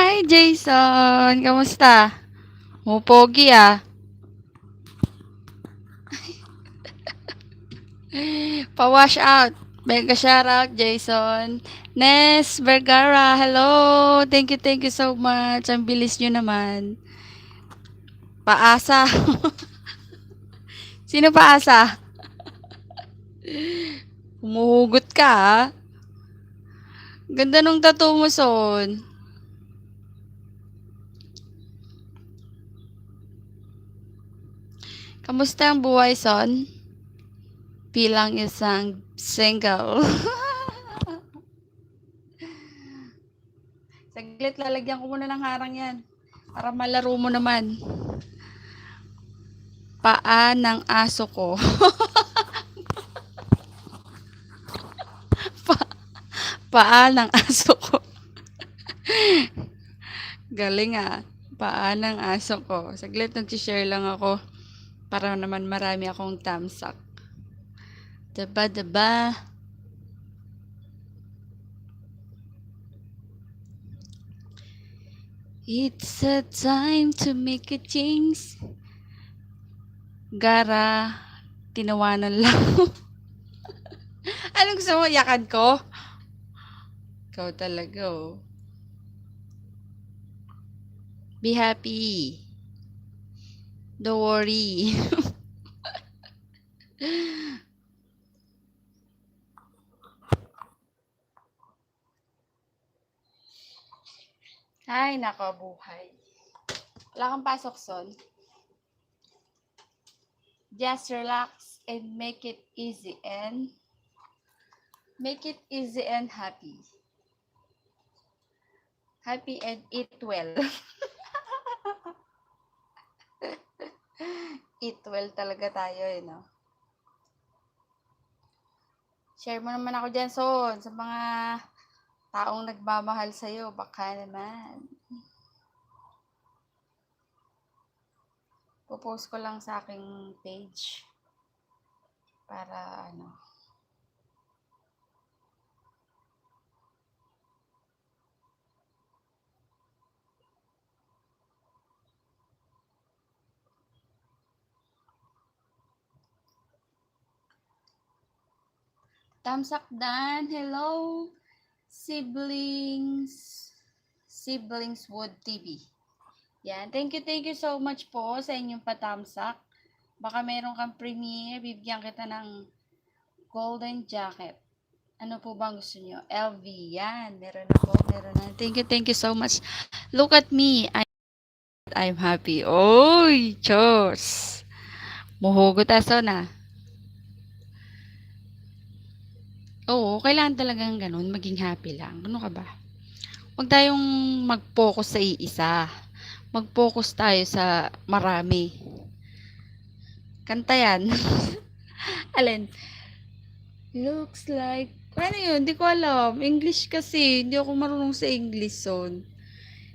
Hi, Jason. Kamusta? Pogi ah. Pa-wash out. Mega shoutout, Jason. Nes Vergara, hello. Thank you so much. Ang bilis nyo naman. Paasa. Sino paasa? Humuhugot ka ah. Ganda nung tattoo mo, Son. Kamusta ang buhay, Son? Bilang isang single. Saglit, lalagyan ko muna ng harang yan. Para malaro mo naman. Paa ng aso ko. Paa ng aso ko. Galing ah. Paa ng aso ko. Saglit, nag-share lang ako. Para naman marami akong tamsak. Diba? It's a time to make a change. Gara, tinawanan lang. Anong gusto mo? Yakan ko? Ikaw talaga oh. Be happy. Don't worry. Ay, nako, buhay. Wala kang pasok, Son. Just relax and make it easy and happy. Happy and eat well. Eat well talaga tayo eh, no? Share mo naman ako dyan, Son, sa mga taong nagmamahal sa'yo. Baka naman. Popost ko lang sa aking page. Para ano. Tamsak Dan, hello. Siblings Wood TV. Yan, thank you so much po sa inyong patamsak. Baka meron kang premiere, bibigyan kita ng golden jacket. Ano po bang gusto nyo? LV, yan. Meron na. Thank you so much. Look at me. I'm happy. Oy, Diyos. Muhugot aso na. Oo, kailangan talagang ganun, maging happy lang. Ano ka ba? Huwag tayong mag-focus sa iisa. Mag-focus tayo sa marami. Kanta yan. Alin? Looks like... Ano yun? Hindi ko alam. English kasi. Hindi ako marunong sa English, Son.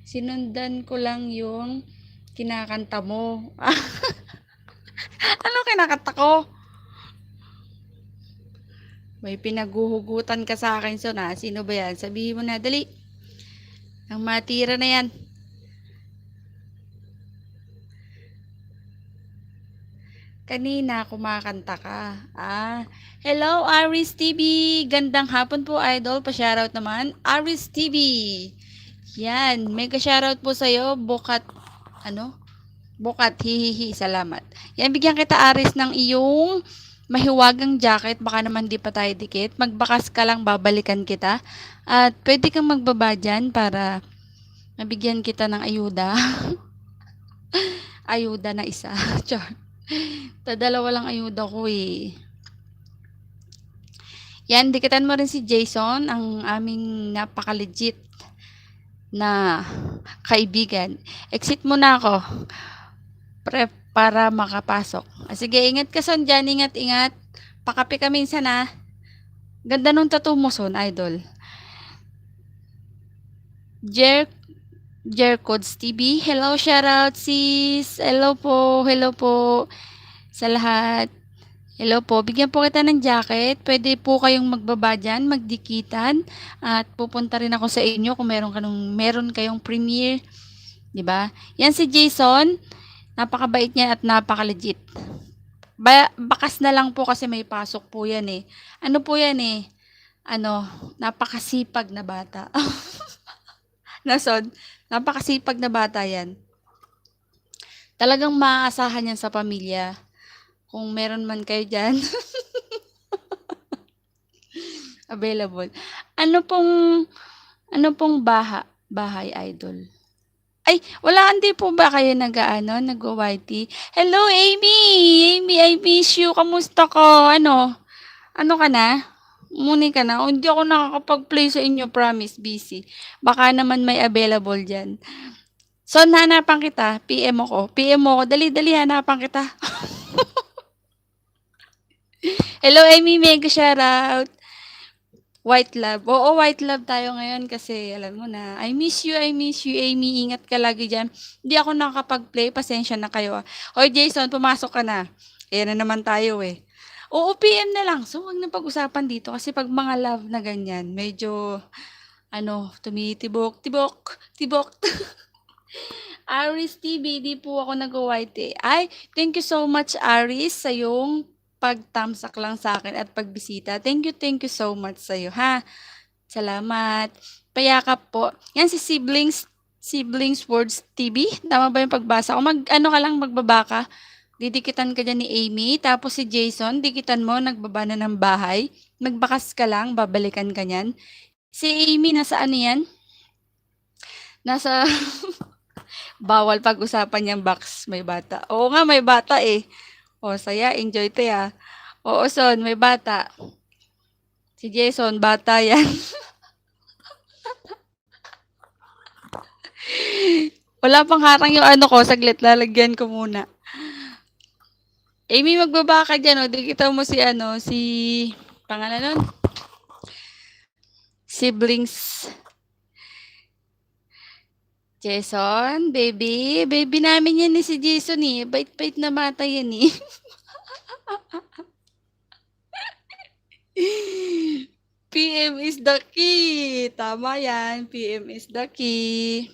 Sinundan ko lang yung kinakanta mo. Ano kinakanta ko? May pinaguhugutan ka sa akin, Son, ha? Sino ba yan? Sabihin mo na, dali. Ang matira na yan. Kanina, kumakanta ka. Hello, Aris TV. Gandang hapon po, idol. Pa-shoutout naman. Aris TV. Yan, mega shoutout po sa'yo. Bukat, hihihi, salamat. Yan, bigyan kita, Aris, ng iyong mahiwagang jacket. Baka naman di pa tayo dikit. Magbakas ka lang, babalikan kita. At pwede kang magbaba dyan para mabigyan kita ng ayuda. Ayuda na isa. Char. Dalawa lang ayuda ko eh. Yan, dikitan mo rin si Jason, ang aming napaka-legit na kaibigan. Exit muna ako. Para makapasok. Sige, ingat ka, Son, dyan. Ingat. Pakape ka minsan, ha. Ganda nung tattoo mo, Son, idol. Jercodes TV. Hello, shoutout sis. Hello po sa lahat. Hello po, bigyan po kita ng jacket. Puwede po kayong magbaba diyan, magdikitan at pupunta rin ako sa inyo kung meron kayong premiere, 'di ba? 'Yan si Jason, napakabait niya at napaka-legit. Bakas na lang po kasi may pasok po 'yan, eh. Ano po 'yan, eh, ano, napakasipag na bata. Nasod, napakasipag na bata 'yan. Talagang maaasahan 'yan sa pamilya. Kung meron man kayo diyan, available. Ano pong ano pong bahay idol? Ay, hindi po ba kayo nag-aano, nagwa-YT? Hello, Amy! Amy, I miss you. Kamusta ka? Ano ka na? Muni ka na? O, hindi ako nakakapag-play sa inyo, promise, busy. Baka naman may available dyan. So, hanapan kita. PM mo ko. PM mo ko. Dali-dali, hanapan kita. Hello, Amy. Mega shoutout. White love. Oo, white love tayo ngayon kasi alam mo na. I miss you, Amy. Ingat ka lagi dyan. Hindi ako nakakapag-play. Pasensya na kayo. Hoy, Jason, pumasok ka na. Ayan na naman tayo eh. Oo, PM na lang. So, wag na pag-usapan dito kasi pag mga love na ganyan, medyo, tumitibok, tibok, tibok. Aris TV, di po ako nag-white eh. Ay, thank you so much, Aris, sa yung pagtamsak lang sa akin at pagbisita. Thank you so much sa'yo, ha? Salamat. Payakap po. Yan si Siblings Words TV. Tama ba yung pagbasa ko? Ano ka lang, magbaba ka. Didikitan ka dyan ni Amy. Tapos si Jason, dikitan mo, nagbaba na ng bahay. Magbakas ka lang, babalikan ka niyan. Si Amy, nasa ano yan? Nasa bawal pag-usapan yung box, may bata. Oo nga, may bata eh. O, saya, enjoy to ya. Oo, Son, may bata. Si Jason, bata yan. Wala pang harang yung ano ko, saglit, lalagyan ko muna. Amy, magbaba ka dyan, o. Dikita mo si pangalan nun? Siblings. Jason, baby. Baby namin yan si Jason eh. Bait-bait na bata yan eh. PM is the key. Tama yan. PM is the key.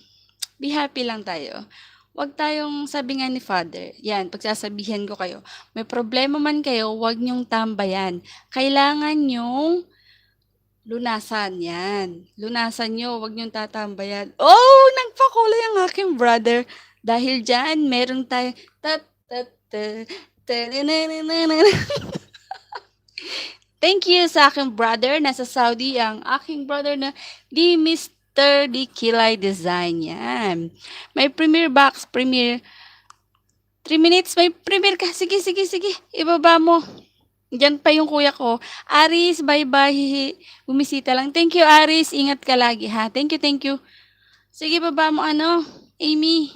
Be happy lang tayo. Huwag tayong, sabi nga ni Father, yan, pagsasabihan ko kayo, may problema man kayo, huwag niyong tambayan. Kailangan niyong lunasan yan. Lunasan niyo, huwag niyong tatambayan. Oh, nagpakulay ang aking brother. Dahil dyan, meron tayo, thank you sa aking brother. Nasa Saudi ang aking brother na di Mr. Di Kilay Design. Yan. May premiere box, premiere. 3 minutes, may premiere ka. Sige. Ibaba mo. Diyan pa yung kuya ko. Aris, bye-bye. Bumisita lang. Thank you, Aris. Ingat ka lagi, ha? Thank you. Sige, baba mo Amy.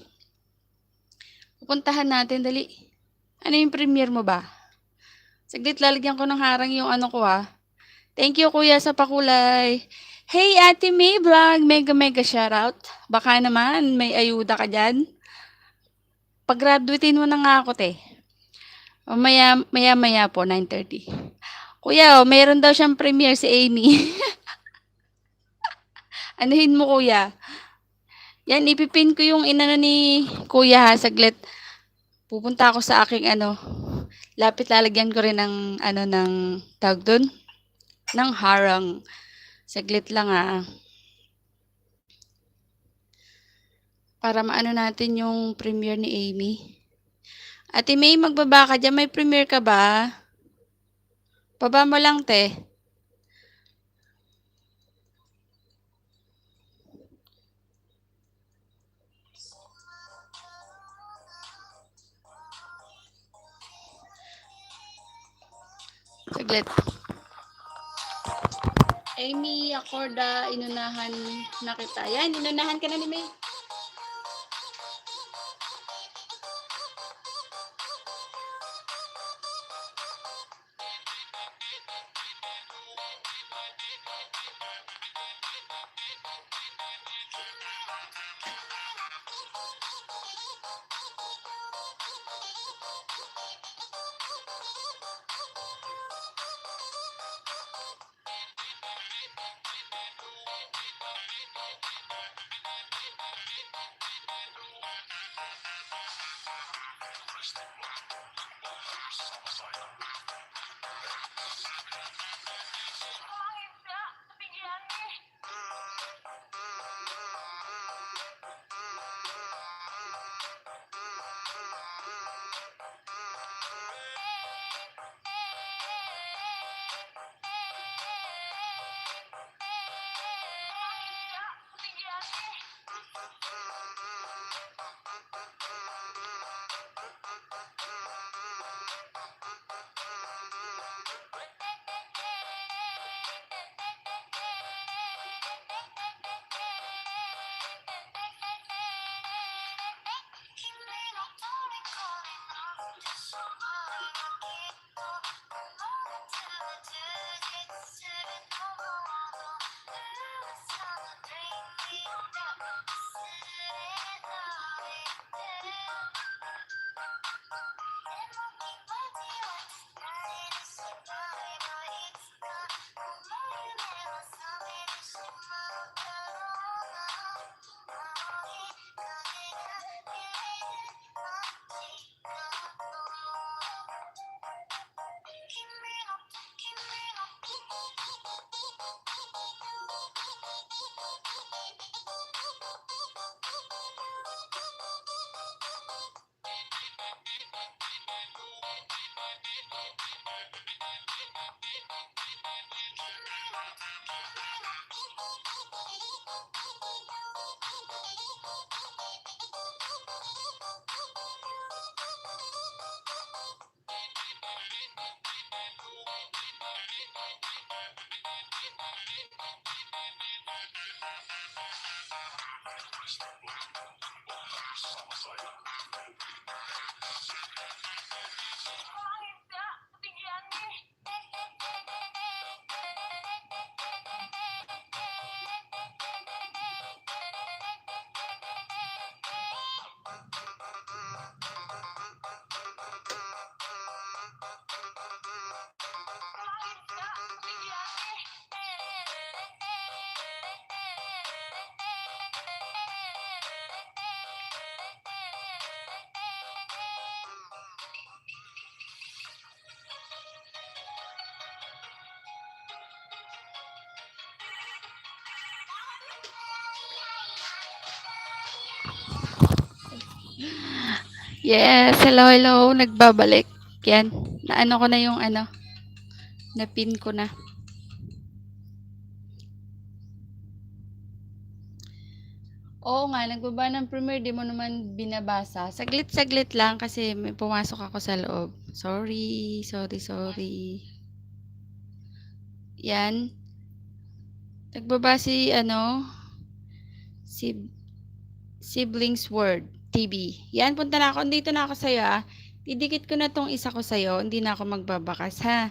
Pupuntahan natin, dali. Ano yung premiere mo ba? Saglit, lalagyan ko ng harang yung ko, ha? Thank you, kuya, sa pakulay. Hey, Ate May Vlog, mega shoutout. Baka naman may ayuda ka dyan. Pag-graduatein mo na nga ako, te. Maya po, 9:30. Kuya, meron daw siyang premiere si Amy. Anuhin mo, kuya. Yan, ipipin ko yung inano ni kuya, ha, saglit. Pupunta ako sa aking lapit, lalagyan ko rin ng tawag dun? Ng harang. Saglit lang, ha. Para maano natin yung premiere ni Amy. Ate May, magbaba ka dyan. May premiere ka ba? Baba mo lang, te. Saglit. Amy, Acorda, inunahan na kita. Yan, inunahan ka na ni May. Yes, hello, hello, nagbabalik. Yan, naano ko na yung ano, na-pin ko na. Oo nga, nagbaba ng Premiere, di mo naman binabasa. Saglit-saglit lang kasi may pumasok ako sa loob. Sorry, sorry. Yan, nagbaba si ano, si Siblings World TV. Yan, punta na ako. Dito na ako sa'yo ah. Didikit ko na tong isa ko sa'yo. Hindi na ako magbabakas ha.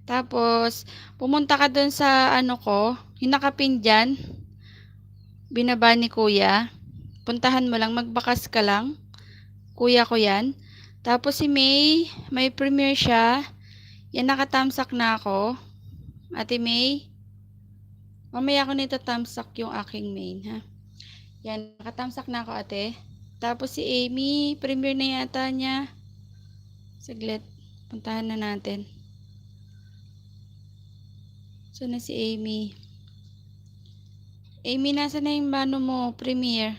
Tapos, pumunta ka dun sa ano ko, yung nakapin dyan, binaba ni kuya. Puntahan mo lang, magbakas ka lang. Kuya ko yan. Tapos si May, may premiere siya. Yan, nakatamsak na ako. Ate May, mamaya ko nito tamsak yung aking main ha. Yan, nakatamsak na ako ate. Tapos si Amy, premiere na yata niya. Saglit, puntahan na natin. So na si Amy. Amy, nasa na yung mano mo? Premiere.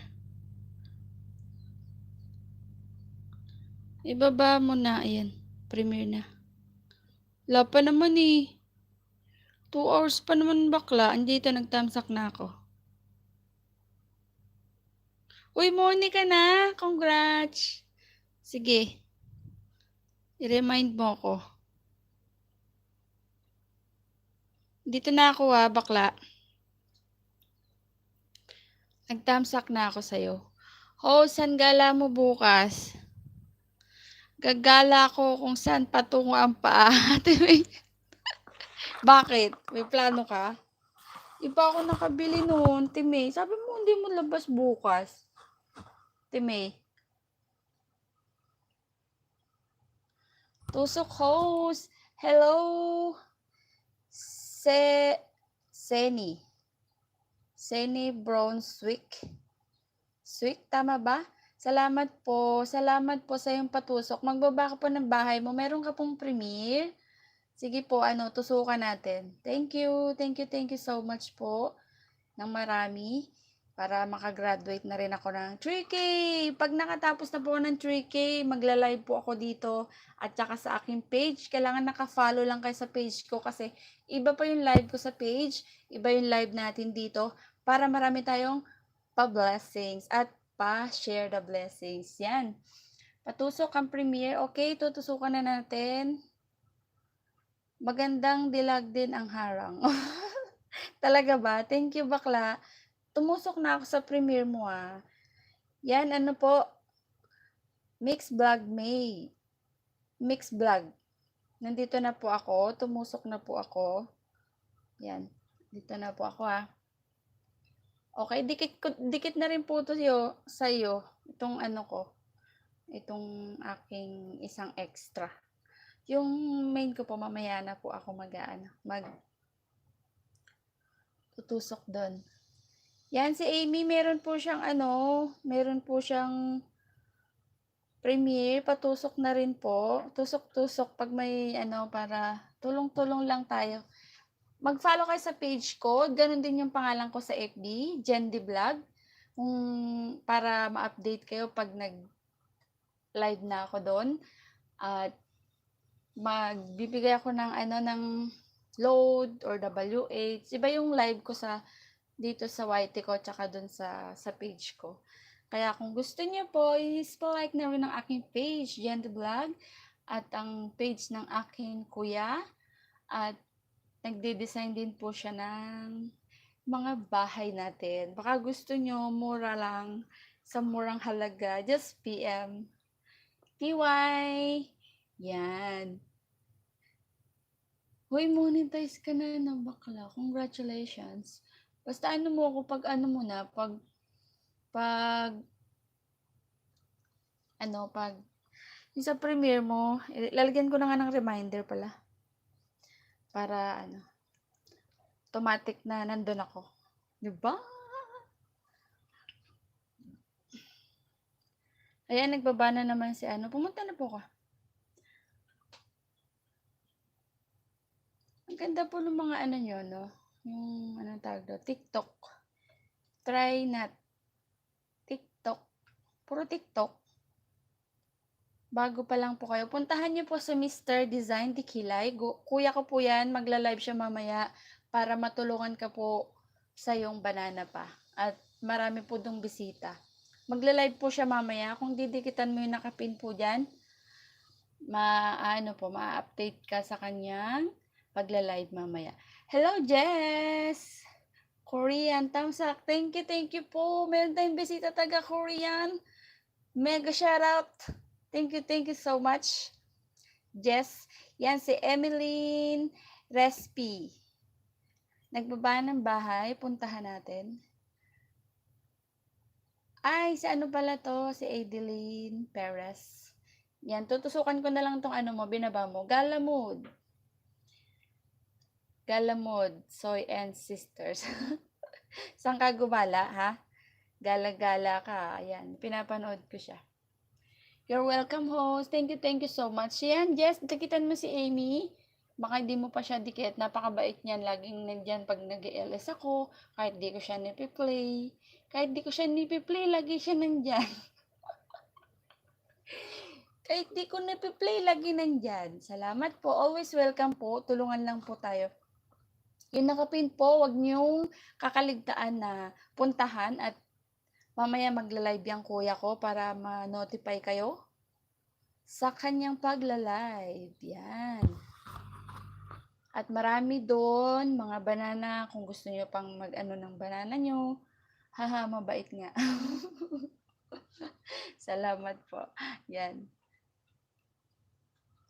Ibaba mo na. Ayan, premiere na. Wala pa naman eh. 2 hours pa naman bakla. Andito, nagtamsak na ako. Uy, Monica na. Congrats. Sige. I-remind mo ko. Dito na ako bakla. Nagtamsak na ako sa'yo. Oh, saan gala mo bukas? Gagala ko kung saan patungo ang paa. Bakit? May plano ka? Iba ako nakabili noon, Timay. Sabi mo hindi mo labas bukas. Timay. Tusok host. Hello. Seni Brunswick. Swick, tama ba? Salamat po sa iyong patusok. Magbaba ka po ng bahay mo. Meron ka pong premiere. Sige po, tusukan natin. Thank you so much po ng marami para makagraduate na rin ako ng 3K. Pag nakatapos na po ng 3K, magla-live po ako dito at saka sa aking page. Kailangan naka-follow lang kayo sa page ko kasi iba pa yung live ko sa page, iba yung live natin dito para marami tayong pa-blessings at pa-share the blessings. Yan. Patusok ang premiere. Okay, tutusukan na natin. Magandang dilag din ang harang. Talaga ba? Thank you, bakla. Tumusok na ako sa premiere mo ah. Yan, ano po? Mix Vlog May. Mix Vlog. Nandito na po ako. Tumusok na po ako. Yan. Dito na po ako ah. Okay, dikit na rin po ito sa iyo. Itong ano ko. Itong aking isang extra. Yung main ko po, mamaya na po ako tutusok doon. Yan, si Amy, meron po siyang premiere, patusok na rin po. Tusok-tusok pag may para tulong-tulong lang tayo. Mag-follow kayo sa page ko, ganun din yung pangalan ko sa FB, Jendy Vlog, para ma-update kayo pag nag-live na ako doon. At magbibigay ako ng load or WH. Iba yung live ko dito sa YT ko tsaka dun sa page ko. Kaya kung gusto niyo po, is-like na rin ang aking page, Jendy Vlog, at ang page ng aking kuya. At nagde-design din po siya ng mga bahay natin. Baka gusto nyo, mura lang, sa murang halaga. Just PM. TY! Yan. Hoy, monetize ka na ng bakla. Congratulations. Basta ano mo ako pag ano mo na, pag, pag, yung sa premiere mo, lalagyan ko na nga ng reminder pala. Para, automatic na nandun ako. Diba? Ayan, nagbaba na naman si pumunta na po ka. Ang ganda po ng mga nyo, no? Yung, tawag doon? TikTok. Try not. TikTok. Puro TikTok. Bago pa lang po kayo. Puntahan niyo po sa Mr. Design Tikilay. Kuya ko po yan. Magla-live siya mamaya para matulungan ka po sa yung banana pa. At marami po dong bisita. Magla-live po siya mamaya. Kung didikitan mo yung nakapin po dyan, ma-update ka sa kanyang pagla-live mamaya. Hello, Jess! Korean, thumbs up. Thank you po. Meron tayong bisita taga-Korean. Mega shoutout. Thank you so much. Jess, yan si Emeline Respi. Nagbaba ng bahay, puntahan natin. Ay, si pala to? Si Adeline Perez. Yan, tutusukan ko na lang tong binaba mo. Galamod, Soy and Sisters. Saan ka gumala, ha? Gala-gala ka. Ayan, pinapanood ko siya. You're welcome, host. Thank you so much. Yan, Jess, dikitan mo si Amy. Baka hindi mo pa siya dikit. Napakabait niyan. Laging nandyan pag nag-LS ako. Kahit di ko siya nipiplay. Lagi siya nandyan. Kahit di ko nipiplay, lagi nandyan. Salamat po. Always welcome po. Tulungan lang po tayo. Yung nakapin po, wag niyong kakaligtaan na puntahan at mamaya magla-live yung kuya ko para ma-notify kayo sa kanyang pagla-live. Yan. At marami doon, mga banana, kung gusto niyo pang mag-ano ng banana niyo. Haha, mabait nga. Salamat po. Yan.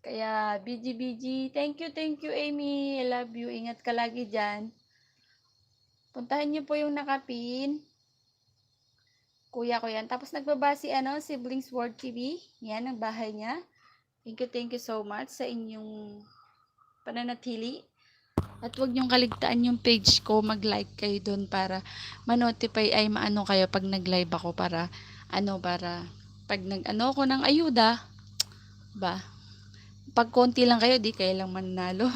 Kaya, BG, thank you, Amy. I love you. Ingat ka lagi dyan. Puntahan niyo po yung nakapin. Kuya ko yan. Tapos nagbaba si Siblings World TV. Yan, ang bahay niya. Thank you so much sa inyong pananatili. At huwag niyong kaligtaan yung page ko. Mag-like kayo doon para ma-notify ay maano kayo pag nag-live ako para pag nag-ano ko ng ayuda ba? Pag konti lang kayo, di kayo lang mananalo.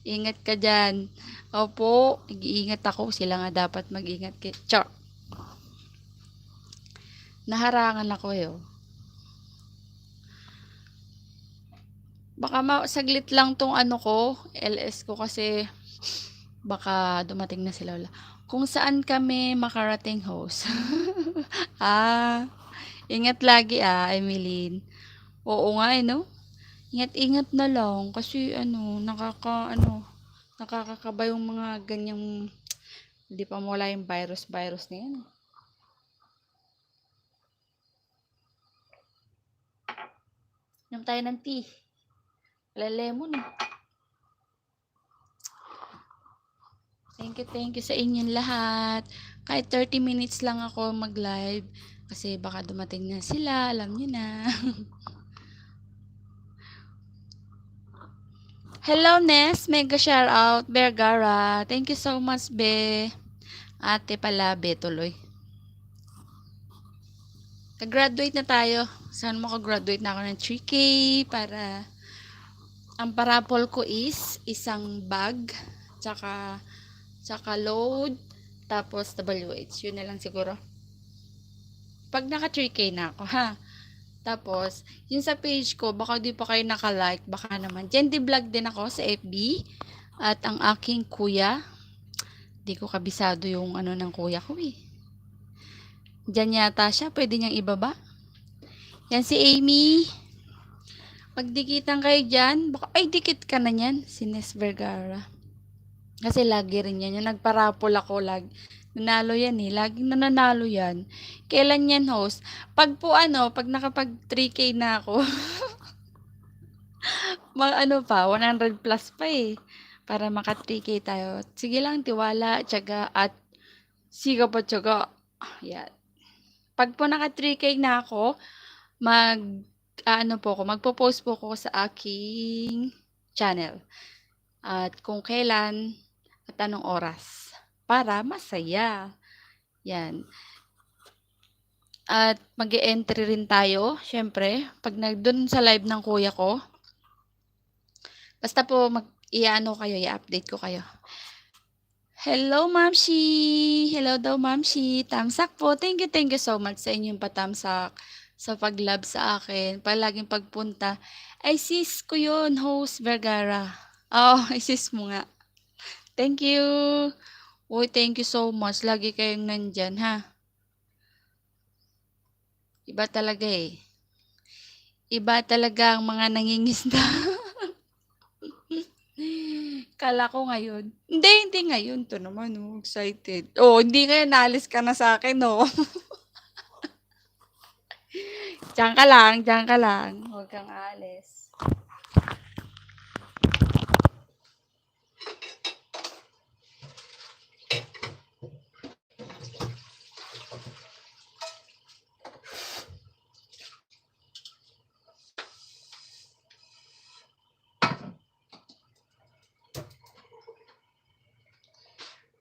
Ingat ka dyan. Opo, nag-iingat ako. Sila nga dapat mag-ingat. Char. Naharangan ako eh. Baka saglit lang tong LS ko kasi baka dumating na sila. Kung saan kami makarating, host. Ingat lagi Emeline. Oo nga no? Ingat-ingat na lang kasi nakakakaba yung mga ganyang hindi pa mawala yung virus na yan. Inom tayo ng tea. Lemon eh. Thank you sa inyong lahat. Kahit 30 minutes lang ako mag-live kasi baka dumating na sila, alam niyo na. Hello, Ness. Mega shout out. Bergara. Thank you so much, Be. Ate pala, Be, tuloy. Kag-graduate na tayo. Saan mo ka-graduate na ako ng 3K para ang parapol ko is isang bag, tsaka load, tapos WH. Yun na lang siguro. Pag naka 3K na ako, ha? Tapos, yun sa page ko, baka di pa kayo naka-like, baka naman. Jendy vlog din ako sa FB. At ang aking kuya, di ko kabisado yung ng kuya ko eh. Diyan yata siya, pwede niyang ibaba. Yan si Amy. Pagdikitan kayo dyan, baka, ay dikit ka na yan, si Nes Vergara. Kasi lagi rin yan. Yung nagparapol ako, nanalo yan eh. Laging nananalo yan. Kailan yan, host? Pag nakapag 3K na ako, ano pa, 100 plus pa eh. Para maka 3K tayo. Sige lang, tiwala, tiyaga, at siga pa tiyaga. Yan. Pag po naka 3K na ako, magpo-post po ako sa aking channel. At kung kailan at anong oras. Para masaya. Yan. At mag-e-entry rin tayo, syempre, pag dun sa live ng kuya ko. Basta po i-update ko kayo. Hello, Mamshi! Hello daw, Mamshi. Tamsak po. Thank you so much sa inyong patamsak sa pag-love sa akin. Palaging pagpunta. Ay, sis ko yun, host Vergara. Oh, ay sis mo nga. Thank you. Uy, thank you so much. Lagi kayong nandyan, ha? Iba talaga eh. Iba talaga ang mga nangingisda. Kala ko ngayon. Hindi ngayon. To naman, oh, excited. Oh, hindi ngayon, naalis ka na sa akin, oh. Diyan ka lang. Huwag kang aalis.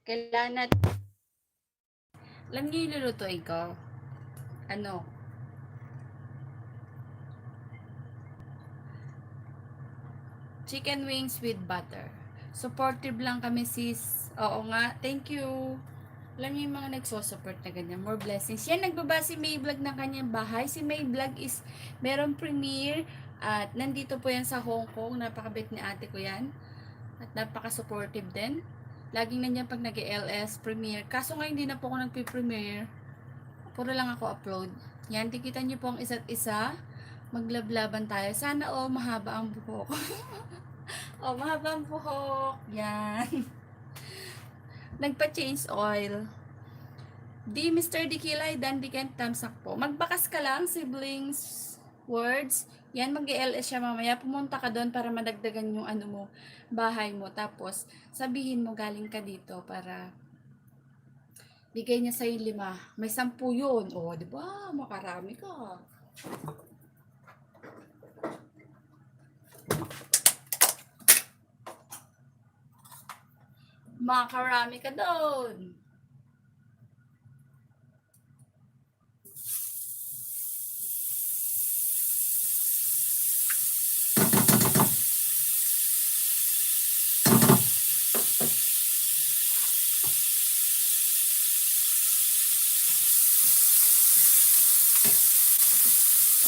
Kailangan natin. Alam niyo yung lulutuin ko? Ano? Chicken wings with butter. Supportive lang kami, sis. Oo nga. Thank you. Alam niyo yung mga nagsosupport na ganyan. More blessings. Yan, nagbaba si May Vlog ng kanyang bahay. Si May Vlog is meron premiere. At nandito po yan sa Hong Kong. Napakabait ni ate ko yan. At napaka-supportive din. Laging nandiyan pag nag-LS premiere. Kaso ngayon hindi na po ako nagpi-premiere. Puro lang ako upload. Yan, tikitan niyo po ang isa't isa. Maglablaban tayo. Sana mahaba ang buhok. Mahaba ang buhok. Yan. Nagpa-change oil. Di Mr. Dikilay, Dan Diken, tamsak po. Magbakas ka lang, siblings words. Yan, mag-LS siya mamaya. Pumunta ka doon para madagdagan yung bahay mo. Tapos, sabihin mo galing ka dito para bigay niya sa'yo 5. May 10 yun. Di ba? Makarami ka. Makarami ka doon.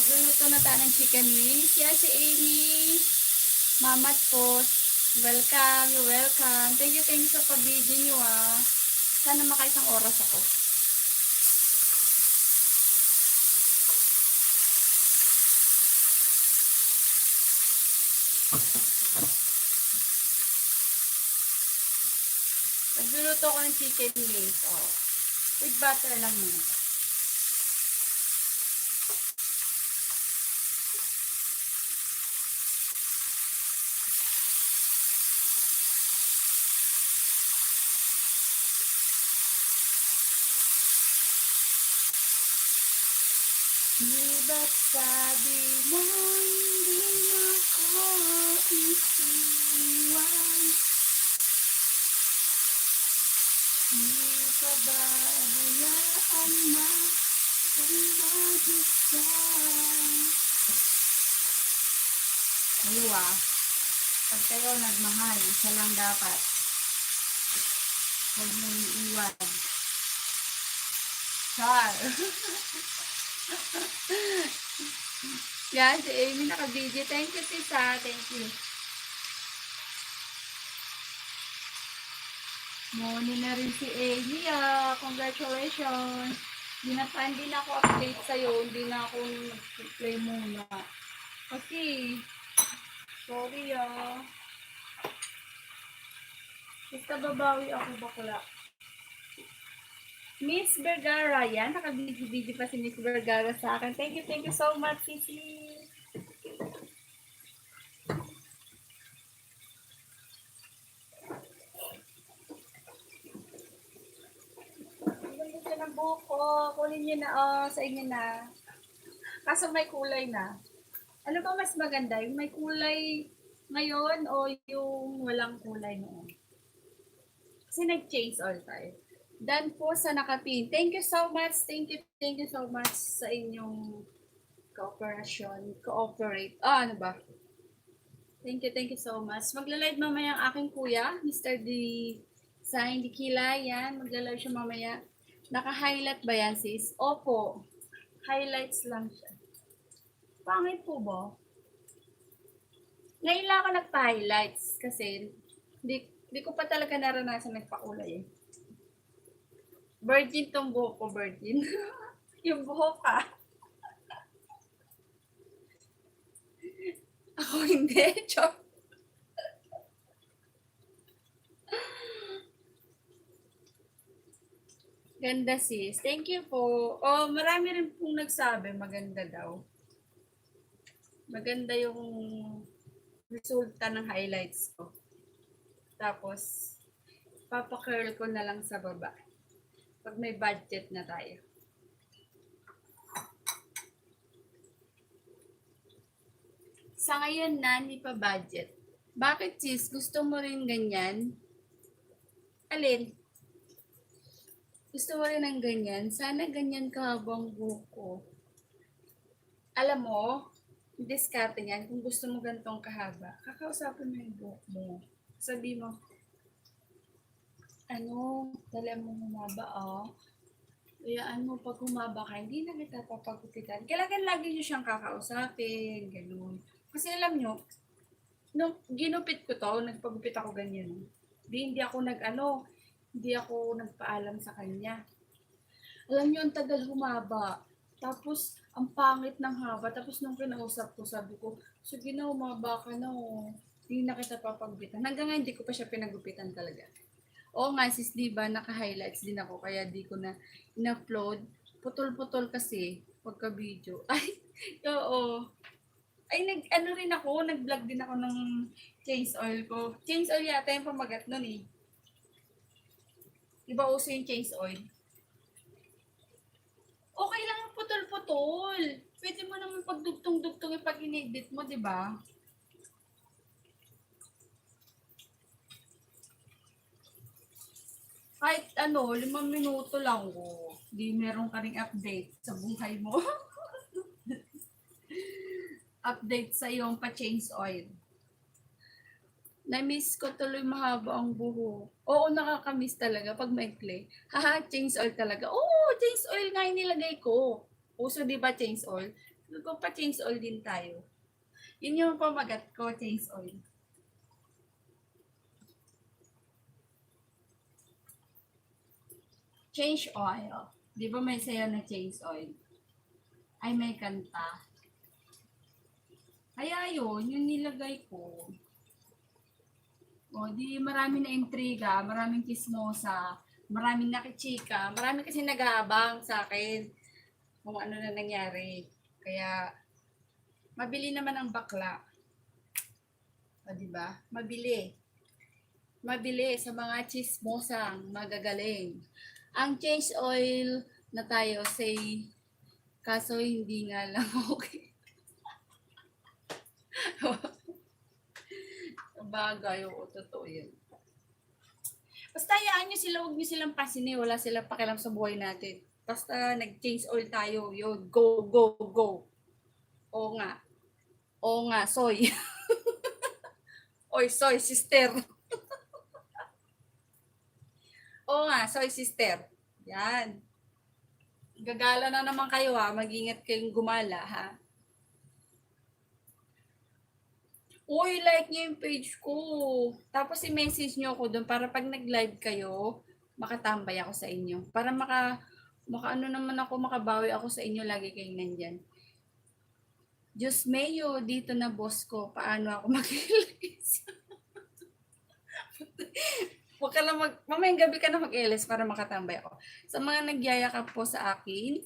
Magluluto na tayo ng chicken wings. Yan si Amy. Mamat po. Welcome. You're welcome. Thank you sa pabidyo nyo Sana makaisang oras ako. Nagluluto ko ng chicken wings. With butter lang yun. Ba't sabi mo hindi mo ko isiwan? Di pa ba hayaan na kumagusyan? Pag kayo nagmahal, isa lang dapat. Huwag mong iiwan. Char! Yan, si Amy naka-video. Thank you, tita. Thank you. Morning na rin si Amy. Congratulations. Hindi na ako update sa'yo. Hindi na ako nag-play muna. Kasi, sorry Basta babawi ako bakla. Miss Vergara, yan. Nakabidyo-video pa si Miss Vergara sa akin. Thank you so much, Sisi. Ang ganda siya ng buko. Kunin niyo na, sa inyo na. Kaso may kulay na. Ano ba mas maganda? Yung may kulay ngayon o yung walang kulay noon? Kasi nag-change all tayo. Dan po sa nakapin. Thank you so much. Thank you so much sa inyong cooperate. Ano ba? Thank you so much. Magla-live mamaya ang aking kuya, Mr. D. Sign Dikila, yan. Magla-live siya mamaya. Naka-highlight ba yan, sis? Opo. Highlights lang siya. Pangit po ba? Ngayon lang ako nagpa-highlights kasi di ko pa talaga naranasan nagpakulay eh. Virgin tong buhok ko, virgin. Yung buhok ka. Ako hindi. Chok. Ganda sis. Thank you po. Oh, marami rin pong nagsabi maganda daw. Maganda yung resulta ng highlights ko. Tapos, papakirl ko na lang sa baba. Pag may budget na tayo. Sa ngayon na, hindi pa budget. Bakit sis? Gusto mo rin ganyan? Alin? Gusto mo rin ng ganyan? Sana ganyan kahabang buhok ko. Alam mo, diskarte niyan, kung gusto mo gantong kahaba, kakausapin mo yung buhok mo. Sabi mo, dala mo humaba, Kayaan mo, pag humaba ka, hindi na kita papagupitan. Kailangan lagi nyo siyang kakausapin, ganun. Kasi alam nyo, nung ginupit ko to, nagpagupit ako ganyan. Hindi ako nagpaalam sa kanya. Alam nyo, ang tagal humaba. Tapos, ang pangit ng haba. Tapos nung kinausap ko, sabi ko, sige na, humaba ka na, Hindi na kita papagupitan. Hanggang ngayon, hindi ko pa siya pinagupitan talaga. Oo nga, sis, diba, naka-highlights din ako, kaya di ko na in-upload. Putol-putol kasi, pagka-video. Ay, oo. Ay, nag-vlog din ako ng change oil ko. Change oil yata yung pamagat nun eh. Diba uso yung change oil? Okay lang yung putol-putol. Pwede mo naman pagdugtong-dugtong yung pag in-edit mo, di ba? Kahit 5 minuto lang di meron ka ring update sa buhay mo. Update sa iyong pa-change oil. Na-miss ko tuloy mahaba ang buhok. Oo, nakaka-miss talaga pag maikli. Haha, change oil talaga. Oo, change oil nga yung nilagay ko. Uso di ba change oil? Kung pa change oil din tayo. Yun yung pamagat ko, change oil. Change oil. Di ba may sayo na change oil? Ay, may kanta. Kaya yun, yung nilagay ko. O, di marami na intriga, maraming kismosa, maraming nakichika, marami kasi nag-aabang sa akin kung ano na nangyari. Kaya, mabili naman ang bakla. O, di ba? Mabili. Mabili sa mga chismosang magagaling. Ang change oil na tayo, say, kaso hindi nga lang okay. Bagay, oo, totoo yun. Basta hayaan nyo sila, huwag nyo silang pasinin, wala silang pakialam sa buhay natin. Basta nag-change oil tayo, yun, go, go, go. Oo nga. Oo nga, soy. Oy, soy, sister. Oo nga, soy, sister. Yan. Gagala na naman kayo ha, mag-ingat kayong gumala ha. Uy, like niyo yung page ko. Tapos i-message niyo ako doon para pag nag-live kayo, makatambay ako sa inyo. Para makaano naman ako, makabawi ako sa inyo, lagi kayong nandyan. Diyos mayo, dito na boss ko, paano ako mag-release? Huwag ka lang mamayang gabi ka na mag-LS para makatambay ako. Sa mga nagyayakap po sa akin,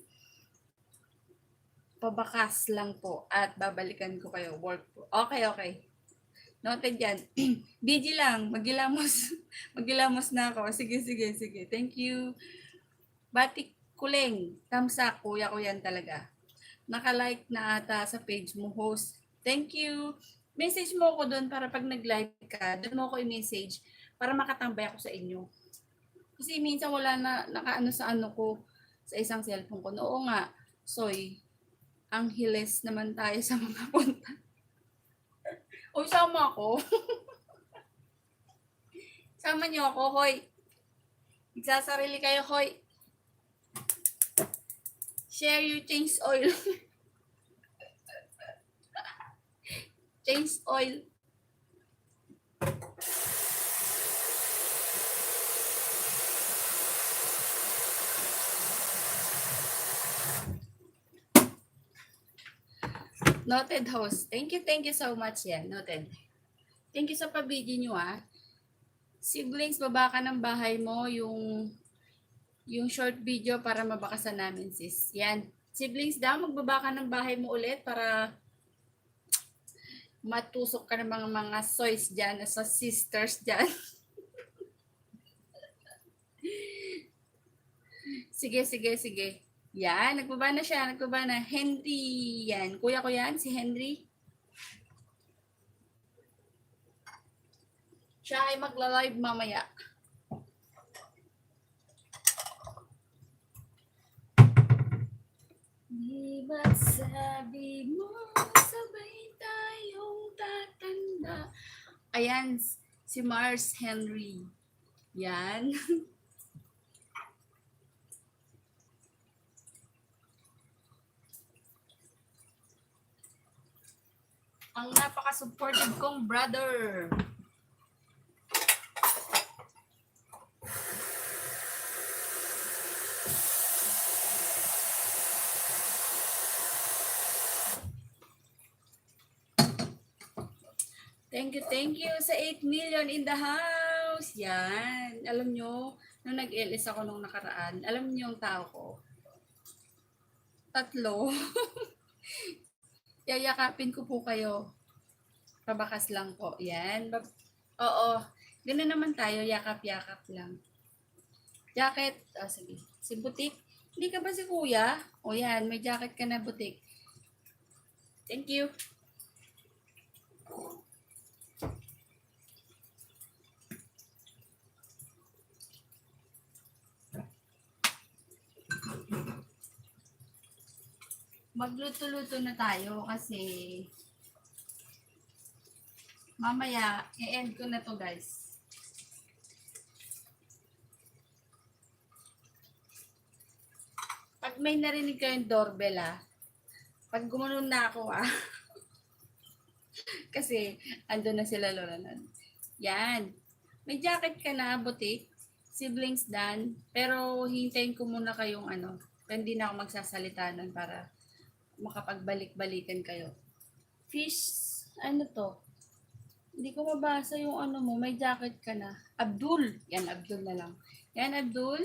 pabakas lang po at babalikan ko kayo. Work po. Okay, okay. Noted yan. BG lang. Magilamos. Magilamos na ako. Sige, sige, sige. Thank you. Batik Kuleng. Thumbs up. Kuya ko yan talaga. Naka-like na ata sa page mo, host. Thank you. Message mo ako doon para pag nag-live ka, doon mo ako i-message para makatambay ako sa inyo. Kasi minsan wala na nakaano sa ano ko, sa isang cellphone ko. Oo nga, soy, ang hiles naman tayo sa mga punta. Uy, sama ako. Sama niyo ako, hoy. Nagsasarili kayo, hoy. Share your change oil. Change oil. Noted, host. Thank you so much yan. Noted. Thank you sa pabidyo nyo, ah. Siblings, baba ka ng bahay mo yung short video para mabakasan namin, sis. Yan. Siblings daw, magbaba ka ng bahay mo ulit para matusok ka ng mga soys dyan, sa sisters dyan. Sige, sige, sige. Yan, nagbaba na siya, nagbaba na. Henry, yan. Kuya ko yan, si Henry. Siya ay magla-live mamaya. Di ba't sabi mo, sabay tayong tatanda. Ayan, si Mars Henry. Yan. Ang napaka-supportive kong brother. Thank you sa 8 million in the house. Yan. Alam nyo, nung nag-LS ako nung nakaraan, alam nyo yung tao ko? 3. Yayakapin ko po kayo. Pabakas lang po. Yan. Oo. Ganun naman tayo. Yakap-yakap lang. Jacket. Oh, sige. Si Butik. Hindi ka ba si Kuya? O yan. May jacket ka na, Butik. Thank you. Magluto-luto na tayo kasi mamaya i-end ko na to, guys. Pag may narinig kayong doorbell, pag gumanon na ako, kasi ando na sila Loranan. Yan. May jacket ka na, Butik. Siblings Dan. Pero hintayin ko muna kayong hindi na ako magsasalita nun para makapagbalik-balikan kayo. Fish, ano to? Hindi ko mabasa yung mo. May jacket ka na. Abdul. Yan, Abdul na lang. Yan, Abdul.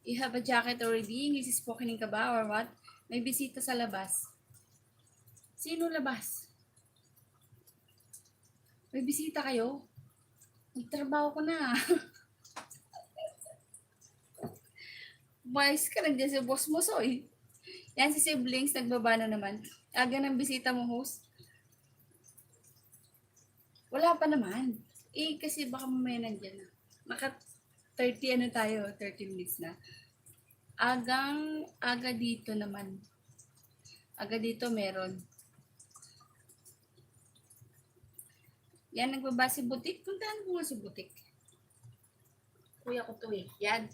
You have a jacket already? English spoken ka ba or what? May bisita sa labas. Sino labas? May bisita kayo? Nagtrabaho ko na. Boys ka, nandiyan si boss mo, soy. Yan si siblings, nagbaba na naman. Aga ng bisita mo, host. Wala pa naman. Kasi baka mamaya nandiyan na. Naka 30 tayo, 30 minutes na. Aga dito naman. Aga dito meron. Yan, nagbaba si Butik. Puntahan ko nga si Butik. Kuya ko to eh. Yan.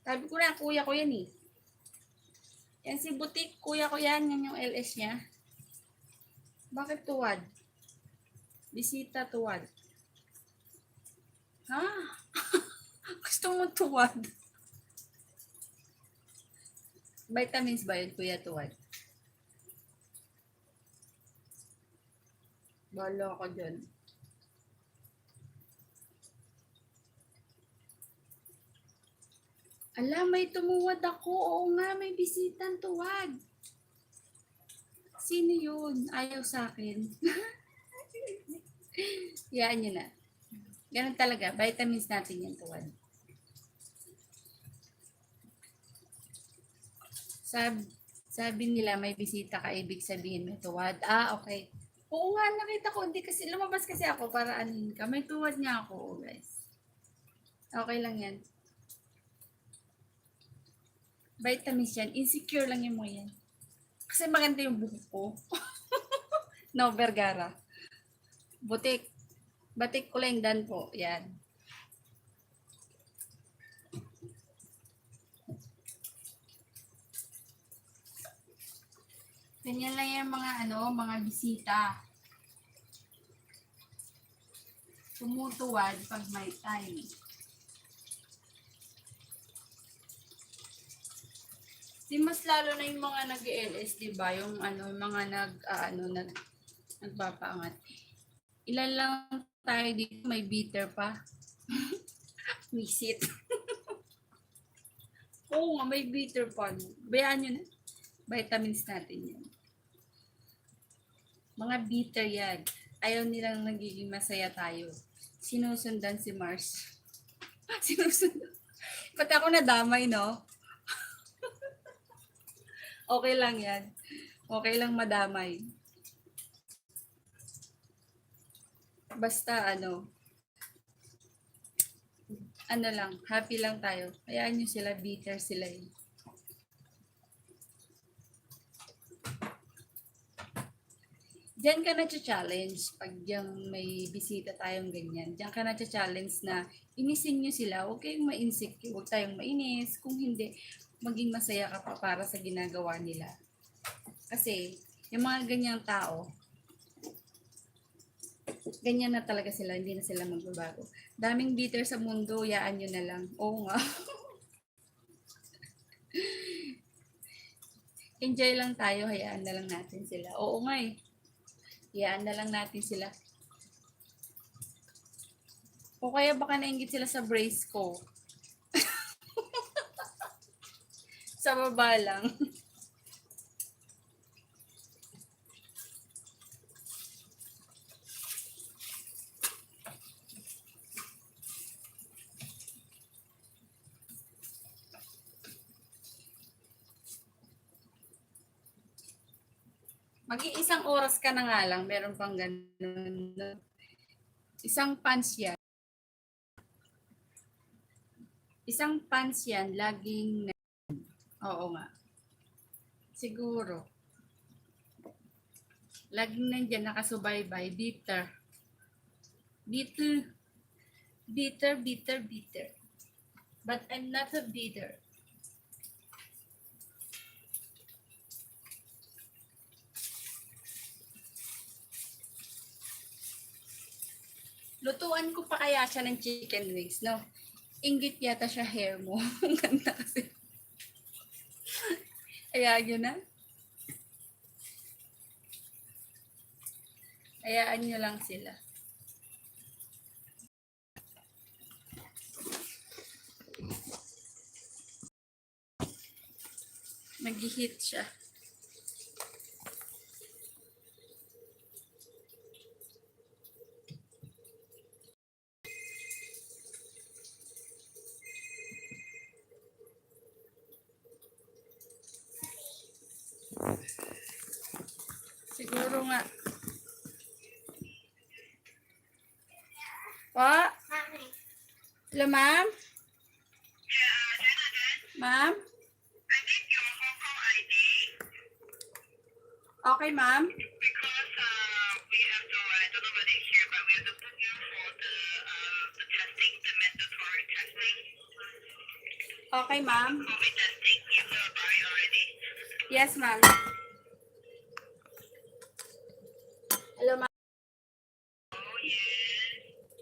Sabi ko na, kuya ko yan eh. Yan si Butik, kuya ko yan. Yan yung LS niya. Bakit tuwad? Bisita tuwad. Ha? Gusto mo tuwad? Vitamins ba yun, kuya tuwad? Bala ko dyan. Ala, may tumuwad ako. Oo nga, may bisitang tuwad. Sino yun? Ayaw sa akin. Yaan nyo na. Ganun talaga. Vitamins natin yung tuwad. Sabi nila may bisita ka, ibig sabihin may tuwad. Ah, okay. Oo nga, nakita ko. Hindi kasi, lumabas kasi ako para anin ka. May tuwad niya ako, guys. Okay lang yan. Vitamins yan. Insecure lang yung mga yan. Kasi maganda yung buhok ko. No, Vergara. Butik. Batik ko lang dan po. Yan. Ganyan lang yung mga bisita. Tumutuwad pag may time. Di mas lalo na yung mga nag-LS, di ba? Yung mga nagpapaangat. Ilan lang tayo dito, may bitter pa. Visit. Oo nga, may bitter pa. Bayaan nyo na. Vitamins natin yan. Mga bitter yan. Ayaw nilang nagiging masaya tayo. Sinusundan si Mars. Sinusundan. Pati ako nadamay, no? Okay lang yan. Okay lang madamay. Basta lang, happy lang tayo. Hayaan nyo sila, bitter sila eh. Diyan ka na-challenge pag yung may bisita tayong ganyan. Diyan ka na-challenge na inisin nyo sila. Huwag kayong ma-insecure. Huwag tayong mainis. Kung hindi, maging masaya ka pa para sa ginagawa nila. Kasi, yung mga ganyang tao, ganyan na talaga sila. Hindi na sila magbabago. Daming bitter sa mundo, yaan nyo na lang. Oo nga. Enjoy lang tayo, hayaan na lang natin sila. Oo nga eh. Hayaan na lang natin sila. O kaya baka nainggit sila sa brace ko. Sa baba lang. Mag-iisang oras ka na nga lang, meron pang ganun. Isang pants yan. Isang pants yan, laging oo nga. Siguro. Laging nandyan, nakasubaybay, bitter. Bitter. Bitter, bitter, bitter. But I'm not a bitter. Lutuan ko pa kaya siya ng chicken wings, no? Inggit yata siya hair mo. Ang ganda kasi. Kaya yun na. Hayaan nyo lang sila. Nag-hit siya. Siguro nga. Pa? Hello, ma'am? Ma'am? Okay, ma'am? Because we have to, I don't know whether it's here, but we have to book you for the testing, the mandatory testing, Okay, ma'am? COVID testing. You've buy already. Yes, ma'am. Hello, ma'am? Oh, yes.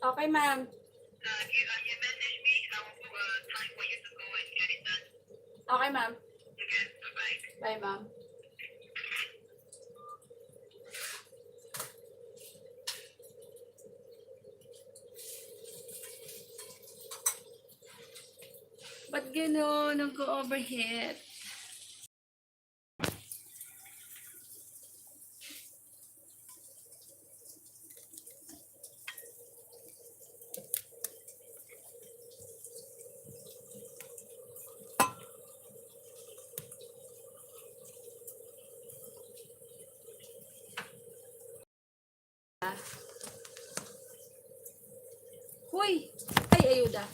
Okay, ma'am. You message me, I will book a time for you to go and get it done. Okay, ma'am. Okay, bye-bye. Bye, ma'am. Ba't gano'n? Nag-overheat. Huy! Ay, ayuda.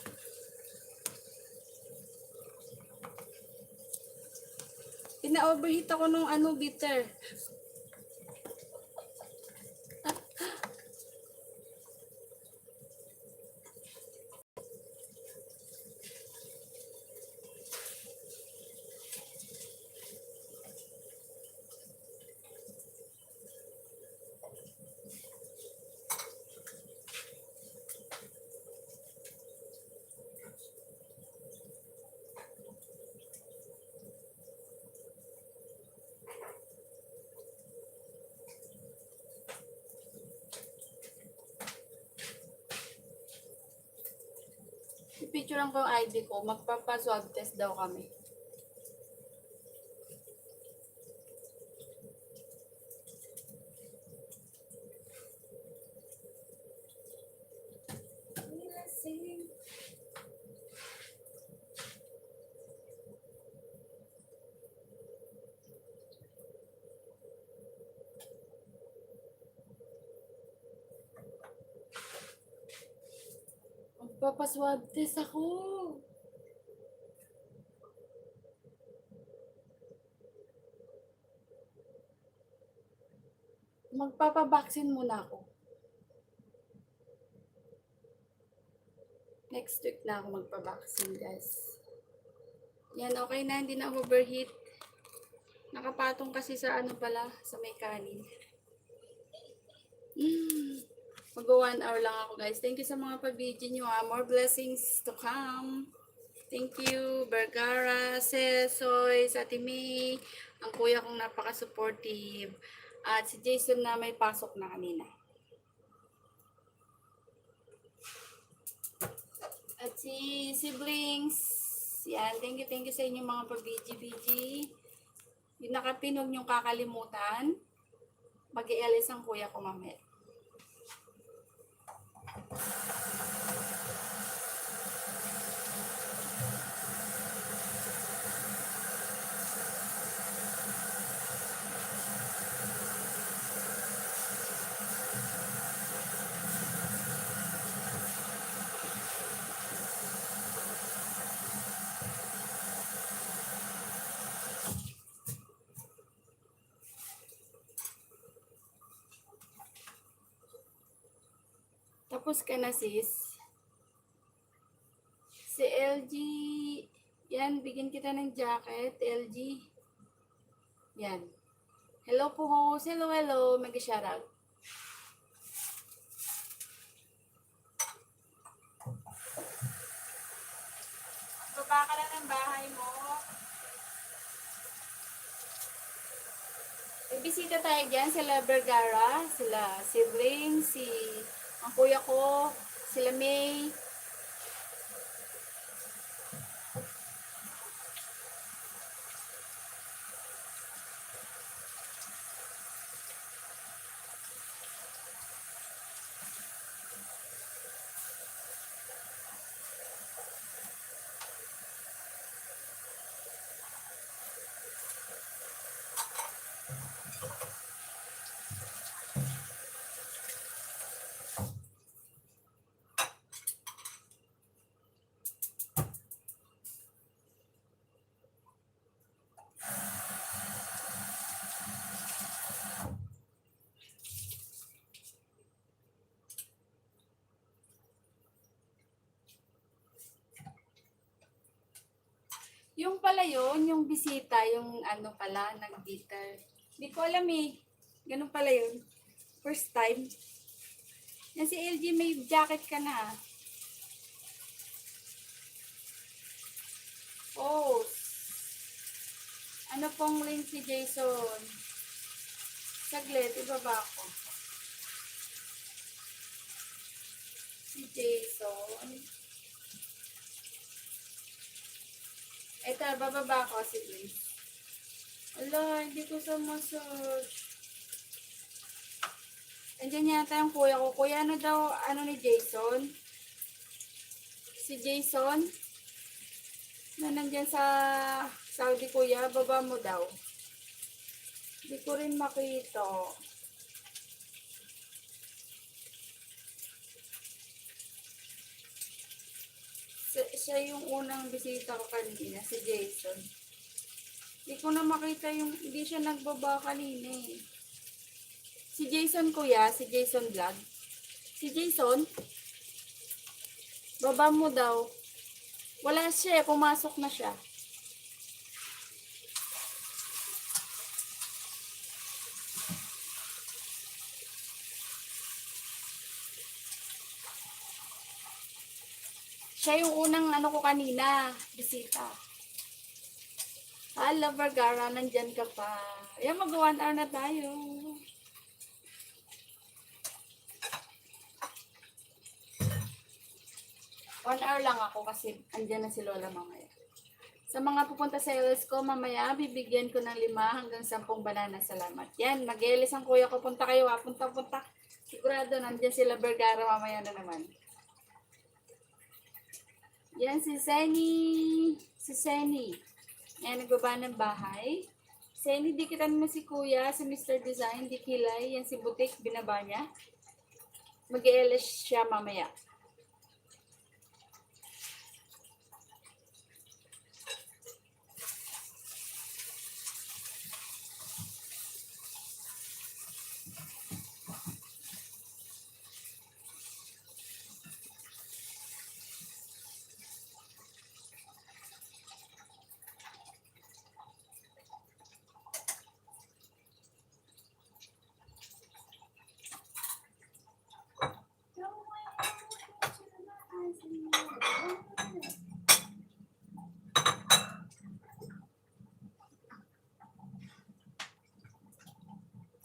Ina-overheat ako nung bitter. Picturean ko yung ID ko. Magpapa-swab test daw kami. Magpapa-swab test ako. Magpapa-vaccine muna ako. Next week na ako magpa-vaccine, guys. Yan, okay na. Hindi na overheat. Nakapatong kasi sa pala, sa may kanin. Mag-1 hour lang ako, guys. Thank you sa mga pag-video nyo, ha. More blessings to come. Thank you, Vergara, Sesoy, sa May, ang kuya kong napaka-supportive, at si Jason na may pasok na kanina. At si siblings, yan, thank you sa inyong mga pag-BG. Yung nakapin, huwag niyong kakalimutan. Mag-i-LS ang kuya ko mamaya. Tapos ka na, sis. Si LG, yan, bigyan kita ng jacket, LG. Yan. Hello po, host. Hello. Mag-shoutout. Baba ka lang ng bahay mo. Ibisita tayo dyan, sila Vergara, sila siblings, ang kuya ko, sila May. Yung pala yun, yung bisita, yung pala, nag-bitter. Hindi ko alam eh. Ganun pala yun. First time. Yan si LG, may jacket ka na. Oh. Ano pong link si Jason? Saglit, ibaba ko. Si Jason. Eto, bababa ko si Grace. Ala, hindi ko sa massage. Andiyan yata yung kuya ko. Kuya, ano daw, ano ni Jason? Si Jason? Na nandyan sa Saudi, kuya, baba mo daw. Hindi ko rin makita. Siya yung unang bisita ko kanina, si Jason. Hindi ko na makita yung, hindi siya nagbaba kanina eh. Si Jason kuya, si Jason vlog. Si Jason, baba mo daw. Wala siya, pumasok na siya. Siya yung unang ano ko kanina, bisita. Hello, Vergara, nandyan ka pa. Ayan, mag-1 hour na tayo. One hour lang ako kasi andyan na si Lola mamaya. Sa mga pupunta sa LS ko, mamaya bibigyan ko ng 5 hanggang 10 banana. Salamat. Yan, mag-LS ang kuya ko. Punta kayo ha. Punta. Sigurado nandyan sila Vergara mamaya na naman. Yan si Seni. Si Seni. Yan, nagbaba ng bahay. Seni, di kita naman si kuya, si Mr. Design, di kilay. Yan si Butik, binaba niya. Mag-LS siya mamaya.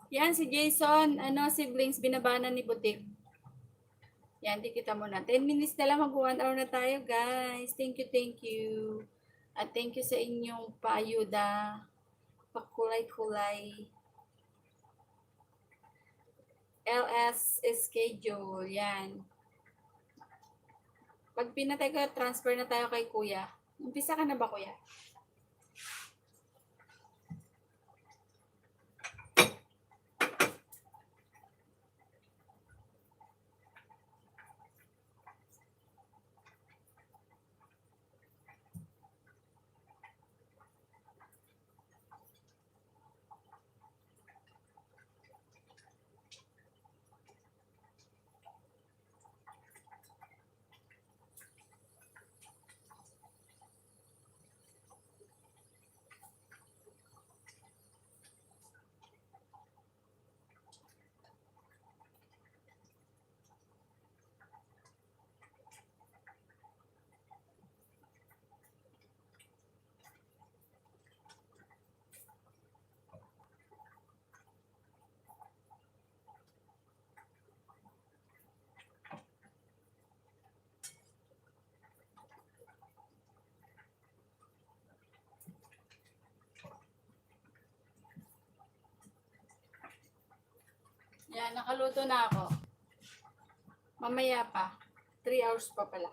Yan si Jason, siblings, binabanan ni Butik. Yan, di kita muna. 10 minutes na lang, mag-1 hour na tayo, guys. Thank you. At thank you sa inyong paayuda, pakulay-kulay. LS schedule, yan. Pag pinatay ko, transfer na tayo kay kuya. Umpisa ka na ba, kuya? Yan, nakaluto na ako. Mamaya pa. 3 hours pa pala.